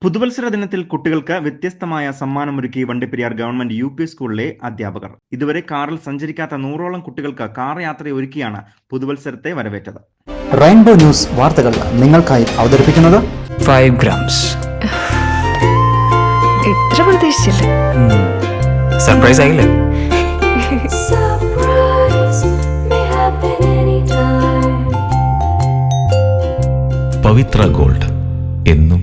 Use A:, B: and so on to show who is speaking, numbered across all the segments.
A: പുതുവത്സര ദിനത്തിൽ കുട്ടികൾക്ക് വ്യത്യസ്തമായ സമ്മാനമൊരുക്കി വണ്ടിപ്പെരിയാർ ഗവൺമെന്റ് യു.പി. സ്കൂളിലെ അധ്യാപകർ. ഇതുവരെ കാറിൽ സഞ്ചരിക്കാത്ത 100ഓളം കുട്ടികൾക്ക് കാർ യാത്രയൊരുക്കിയാണ് പുതുവത്സരത്തെ വരവേറ്റത്.
B: റെയിൻബോ ന്യൂസ് വാർത്തകൾ നിങ്ങൾക്കായി അവതരിപ്പിക്കുന്നത്
C: 5 grams.
D: എത്ര പ്രതീക്ഷിച്ചില്ല.
C: സർപ്രൈസ് ആയില്ലേ?
E: പവിത്ര ഗോൾഡ് എന്നും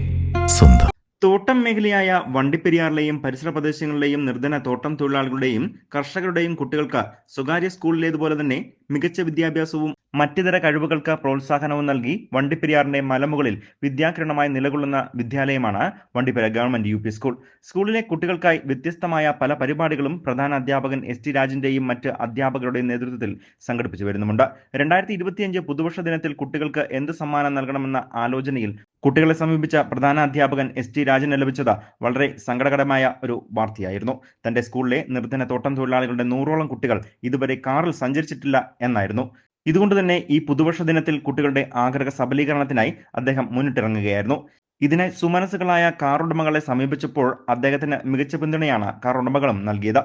E: സ്വന്തം.
A: തോട്ടം മേഖലയായ വണ്ടിപ്പെരിയാറിലെയും പരിസര പ്രദേശങ്ങളിലെയും നിർധന തോട്ടം തൊഴിലാളികളുടെയും കർഷകരുടെയും കുട്ടികൾക്ക് സ്വകാര്യ സ്കൂളിലേതുപോലെ തന്നെ മികച്ച വിദ്യാഭ്യാസവും മറ്റിതര കഴിവുകൾക്ക് പ്രോത്സാഹനവും നൽകി വണ്ടിപ്പെരിയാറിന്റെ മലമുകളിൽ വിദ്യാകിരണമായി നിലകൊള്ളുന്ന വിദ്യാലയമാണ് വണ്ടിപ്പെരിയാർ ഗവൺമെന്റ് യു.പി. സ്കൂൾ. സ്കൂളിലെ കുട്ടികൾക്കായി വ്യത്യസ്തമായ പല പരിപാടികളും പ്രധാന അധ്യാപകൻ എസ്.ടി. രാജിന്റെയും മറ്റ് അധ്യാപകരുടെയും നേതൃത്വത്തിൽ സംഘടിപ്പിച്ചു വരുന്നുമുണ്ട്. 2025 പുതുവർഷ ദിനത്തിൽ കുട്ടികൾക്ക് എന്ത് സമ്മാനം നൽകണമെന്ന ആലോചനയിൽ കുട്ടികളെ സമീപിച്ച പ്രധാന അധ്യാപകൻ എസ്.ടി. രാജന് ലഭിച്ചത് വളരെ സങ്കടകരമായ ഒരു വാർത്തയായിരുന്നു. തന്റെ സ്കൂളിലെ നിർധന തോട്ടം തൊഴിലാളികളുടെ 100ഓളം കുട്ടികൾ ഇതുവരെ കാറിൽ സഞ്ചരിച്ചിട്ടില്ല എന്നായിരുന്നു. ഇതുകൊണ്ട് തന്നെ ഈ പുതുവർഷ ദിനത്തിൽ കുട്ടികളുടെ ആഗ്രഹ സബലീകരണത്തിനായി അദ്ദേഹം മുന്നിട്ടിറങ്ങുകയായിരുന്നു. ഇതിനെ സുമനസ്സുകളായ കാർ ഉടമകളെ സമീപിച്ചപ്പോൾ അദ്ദേഹത്തിന് മികച്ച പിന്തുണയാണ് കാർ ഉടമകളും നൽകിയത്.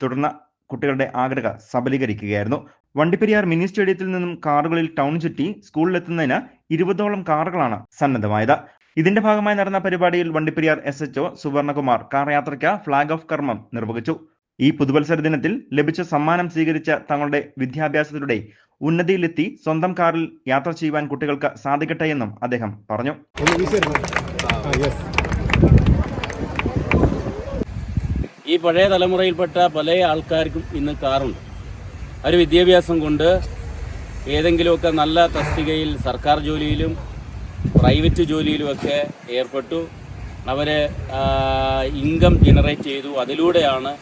A: തുടർന്ന് കുട്ടികളുടെ ആഗ്രഹ സബലീകരിക്കുകയായിരുന്നു. വണ്ടിപ്പെരിയാർ മിനി സ്റ്റേഡിയത്തിൽ നിന്നും കാറുകളിൽ ടൗൺ ചുറ്റി സ്കൂളിലെത്തുന്നതിന് 20ഓളം കാറുകളാണ് സന്നദ്ധമായത്. ഇതിന്റെ ഭാഗമായി നടന്ന പരിപാടിയിൽ വണ്ടിപ്പെരിയാർ SHO സുവർണകുമാർ കാർ യാത്രയ്ക്ക് ഫ്ളാഗ് ഓഫ് കർമ്മം നിർവഹിച്ചു. ഈ പുതുവത്സര ദിനത്തിൽ ലഭിച്ച സമ്മാനം സ്വീകരിച്ച തങ്ങളുടെ വിദ്യാഭ്യാസത്തിലൂടെ ഉന്നതിയിലെത്തി സ്വന്തം കാറിൽ യാത്ര ചെയ്യുവാൻ കുട്ടികൾക്ക് സാധിക്കട്ടെ എന്നും അദ്ദേഹം പറഞ്ഞു.
F: ഈ പഴയ തലമുറയിൽപ്പെട്ട പല ആൾക്കാർക്കും ഇന്ന് കാറുണ്ട്. അവർ വിദ്യാഭ്യാസം കൊണ്ട് ഏതെങ്കിലുമൊക്കെ നല്ല തസ്തികയിൽ സർക്കാർ ജോലിയിലും പ്രൈവറ്റ് ജോലിയിലുമൊക്കെ ഏർപ്പെട്ടു. അവർ ഇൻകം ജനറേറ്റ് ചെയ്തു. അതിലൂടെയാണ്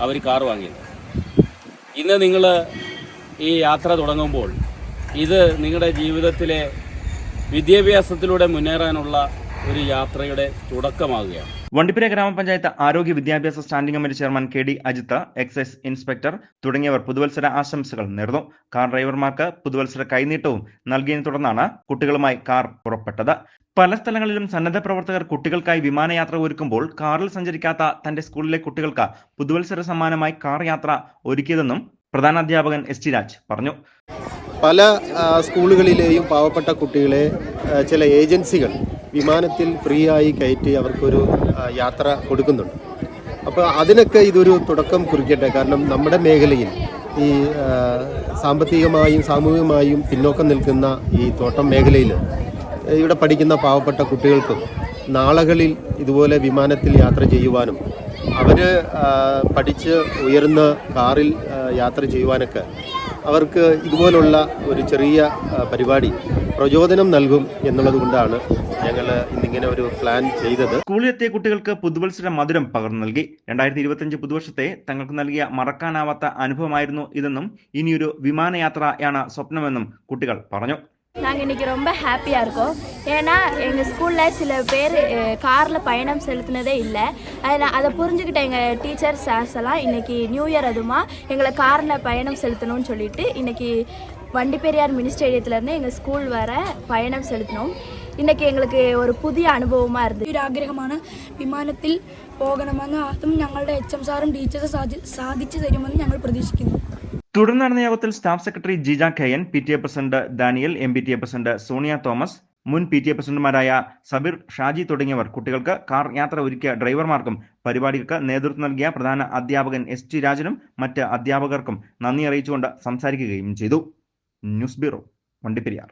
F: അവർ കാർ വാങ്ങിയത്. ഇന്ന് നിങ്ങൾ ഈ യാത്ര തുടങ്ങുമ്പോൾ ഇത് നിങ്ങളുടെ ജീവിതത്തിലെ വിദ്യാഭ്യാസത്തിലൂടെ മുന്നേറാനുള്ള ഒരു യാത്രയുടെ തുടക്കമാകുകയാണ്.
A: വണ്ടിപ്പെരിയാർ ഗ്രാമപഞ്ചായത്ത് ആരോഗ്യ വിദ്യാഭ്യാസ standing committee chairman KD Ajith, excise inspector തുടങ്ങിയവർ പുതുവത്സര ആശംസകൾ നേർന്നു. കാർ ഡ്രൈവർമാർക്ക് പുതുവത്സര കൈനീട്ടവും നൽകിയതിനെ തുടർന്നാണ് കുട്ടികളുമായി കാർ പുറപ്പെട്ടത്. പല സ്ഥലങ്ങളിലും സന്നദ്ധ പ്രവർത്തകർ കുട്ടികൾക്കായി വിമാനയാത്ര ഒരുക്കുമ്പോൾ കാറിൽ സഞ്ചരിക്കാത്ത തന്റെ സ്കൂളിലെ കുട്ടികൾക്ക് പുതുവത്സര സമ്മാനമായി കാർ യാത്ര ഒരുക്കിയതെന്നും പ്രധാനാധ്യാപകൻ S.T. രാജ് പറഞ്ഞു.
G: പല സ്കൂളുകളിലെയും പാവപ്പെട്ട കുട്ടികളെ ചില ഏജൻസികൾ വിമാനത്തിൽ ഫ്രീ ആയി കയറ്റി അവർക്കൊരു യാത്ര കൊടുക്കുന്നുണ്ട്. അപ്പോൾ അതിനൊക്കെ ഇതൊരു തുടക്കം കുറിക്കട്ടെ. കാരണം നമ്മുടെ മേഖലയിൽ ഈ സാമ്പത്തികമായും സാമൂഹികമായും പിന്നോക്കം നിൽക്കുന്ന ഈ തോട്ടം മേഖലയിൽ ഇവിടെ പഠിക്കുന്ന പാവപ്പെട്ട കുട്ടികൾക്കും നാളുകളിൽ ഇതുപോലെ വിമാനത്തിൽ യാത്ര ചെയ്യുവാനും അവർ പഠിച്ച് ഉയർന്ന കാറിൽ യാത്ര ചെയ്യുവാനൊക്കെ അവർക്ക് ഇതുപോലുള്ള ഒരു ചെറിയ പരിപാടി പ്രചോദനം നൽകും എന്നുള്ളത് കൊണ്ടാണ് ഞങ്ങൾ ഇന്നിങ്ങനെ ഒരു പ്ലാൻ ചെയ്തത്.
A: സ്കൂളിലെത്തിയ കുട്ടികൾക്ക് പുതുവത്സര മധുരം പകർന്നു നൽകി. 2025 പുതുവർഷത്തെ തങ്ങൾക്ക് നൽകിയ മറക്കാനാവാത്ത അനുഭവമായിരുന്നു ഇതെന്നും ഇനിയൊരു വിമാനയാത്രയാണ് സ്വപ്നമെന്നും കുട്ടികൾ പറഞ്ഞു.
H: நாங்கள் இன்றைக்கி ரொம்ப ஹாப்பியாக இருக்கோம். ஏன்னா எங்கள் ஸ்கூலில் சில பேர் காரில் பயணம் செலுத்தினதே இல்லை. அதை புரிஞ்சுக்கிட்ட எங்கள் டீச்சர்ஸ் சார்ஸ் எல்லாம் இன்றைக்கி நியூ இயர் அதுமா எங்களை காரில் பயணம் செலுத்தணும்னு சொல்லிட்டு இன்றைக்கி வண்டிப்பெரியார் மினி ஸ்டேடியத்துலேருந்து எங்கள் ஸ்கூல் வர பயணம் செலுத்தினோம். இன்றைக்கி எங்களுக்கு ஒரு புதிய அனுபவமாக இருந்தது.
D: ഒരു ആഗ്രഹമാണ് വിമാനത്തിൽ പോകണമെന്ന്. അതും ഞങ്ങളുടെ HM സാറും ടീച്ചേഴ്സും സാധിച്ചു തരുമെന്ന് ഞങ്ങൾ പ്രതീക്ഷിക്കുന്നു.
A: തുടർന്ന് നടന്ന യോഗത്തിൽ staff secretary Jija KN, PTA president Daniel, MPTA president Sonia Thomas, മുൻ PTA പ്രസിഡന്റുമാരായ സബീർ, ഷാജി തുടങ്ങിയവർ കുട്ടികൾക്ക് കാർ യാത്ര ഒരുക്കിയ ഡ്രൈവർമാർക്കും പരിപാടികൾക്ക് നേതൃത്വം നൽകിയ പ്രധാന അധ്യാപകൻ S.T. രാജനും മറ്റ് അധ്യാപകർക്കും നന്ദി അറിയിച്ചുകൊണ്ട് സംസാരിക്കുകയും ചെയ്തു. News bureau, Vandiperiyar.